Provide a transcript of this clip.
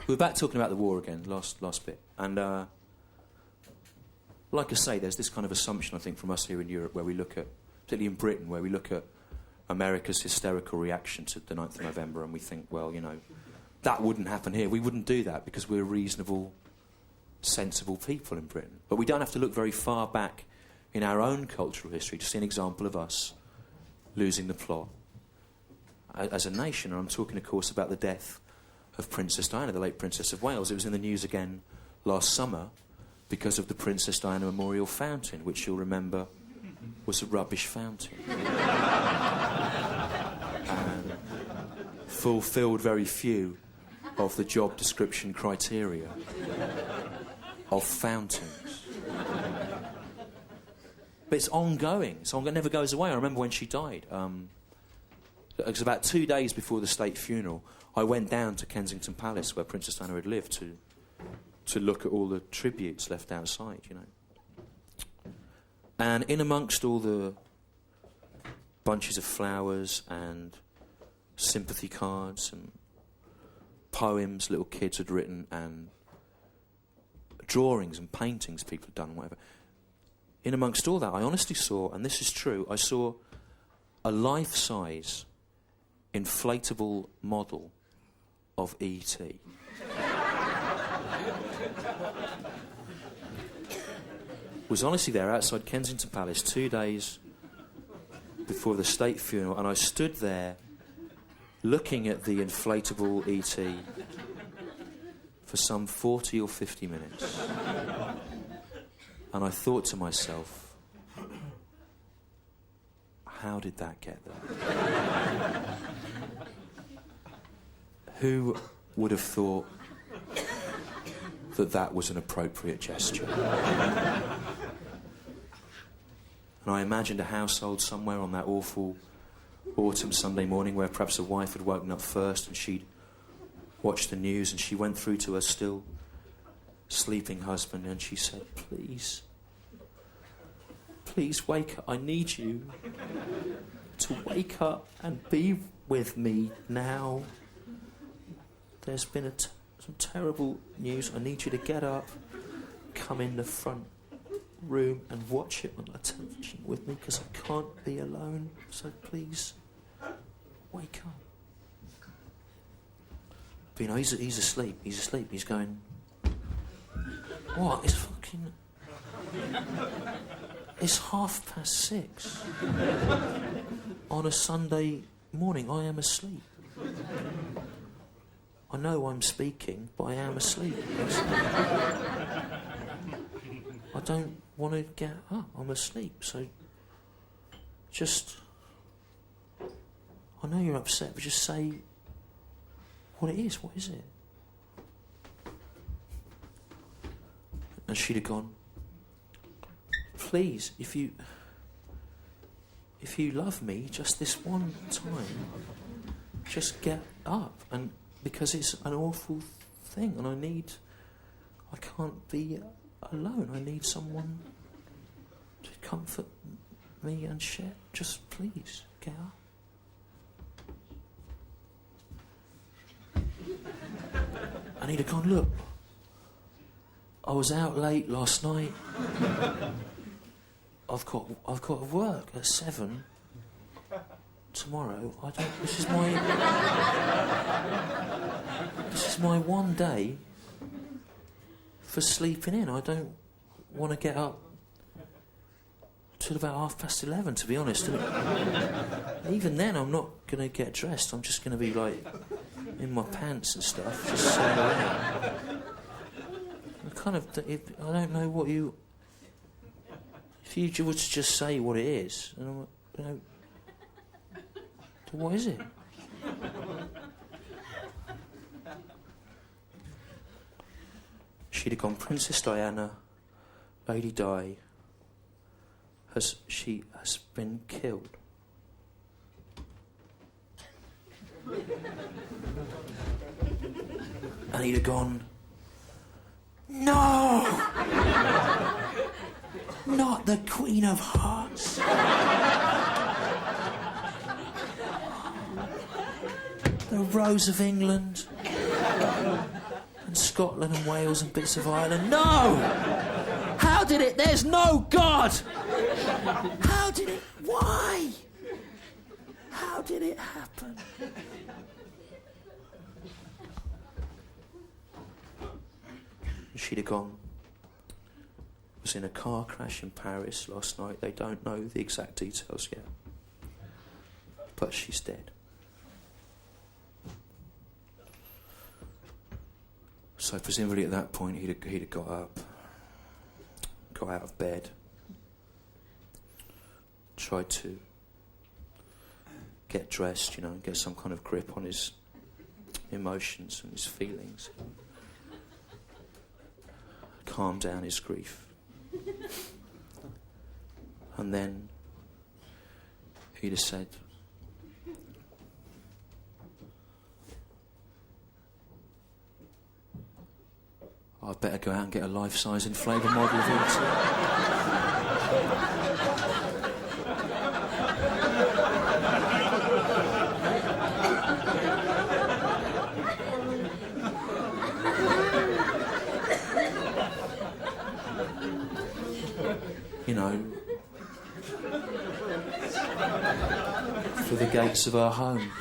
We were back talking about the war again, last bit. And like I say, there's this kind of assumption, I think, from us here in Europe, where we look at, particularly in Britain, where we look at America's hysterical reaction to the 9th of November and we think, well, you know, that wouldn't happen here. We wouldn't do that because we're reasonable, sensible people in Britain. But we don't have to look very far back in our own cultural history to see an example of us losing the plot as a nation. And I'm talking, of course, about the death of Princess Diana, the late Princess of Wales. It was in the news again last summer because of the Princess Diana Memorial Fountain, which you'll remember was a rubbish fountain. And fulfilled very few of the job description criteria of fountains. But it's ongoing. It never goes away. I remember when she died. It was about 2 days before the state funeral. I went down to Kensington Palace, where Princess Diana had lived, to look at all the tributes left outside, you know. And in amongst all the bunches of flowers and sympathy cards and poems little kids had written and drawings and paintings people had done and whatever, in amongst all that, I honestly saw, and this is true, I saw a life-size inflatable model of E.T. Was honestly there outside Kensington Palace 2 days before the state funeral, and I stood there looking at the inflatable E.T. for some 40 or 50 minutes. And I thought to myself, how did that get there? Who would have thought that that was an appropriate gesture? And I imagined a household somewhere on that awful autumn Sunday morning where perhaps a wife had woken up first and she'd watched the news and she went through to her still sleeping husband and she said, please wake up. I need you to wake up and be with me now. There's been some terrible news. I need you to get up, come in the front room and watch it on the television with me because I can't be alone. So please, wake up. But you know, he's asleep. He's asleep. He's going, what? It's 6:30 on a Sunday morning. I am asleep. I know I'm speaking, but I am asleep. I don't want to get up. I'm asleep. So just... I know you're upset, but just say what it is. What is it? And she'd have gone, please, if you love me just this one time, just get up. And because it's an awful thing and I can't be alone. I need someone to comfort me and share. Just please, get up. And he'd have gone, look, I was out late last night. I've got to work at 7 tomorrow. This is my one day for sleeping in. I don't want to get up till about 11:30, to be honest. Even then, I'm not going to get dressed. I'm just going to be like in my pants and stuff, just sitting around. I don't know what you... If you were to just say what it is, and you know, what is it? She'd have gone, Princess Diana, Lady Di, she has been killed. And he'd have gone, no! Not the Queen of Hearts. The Rose of England. And Scotland and Wales and bits of Ireland. No! How did it? There's no God! How did it? Why? How did it happen? She'd have gone. Was in a car crash in Paris last night. They don't know the exact details yet. But she's dead. So presumably at that point he'd have got up, got out of bed, tried to get dressed, and get some kind of grip on his emotions and his feelings. Calm down his grief. And then he'd have said, I'd better go out and get a life-size inflatable model of you. For the gates of our home.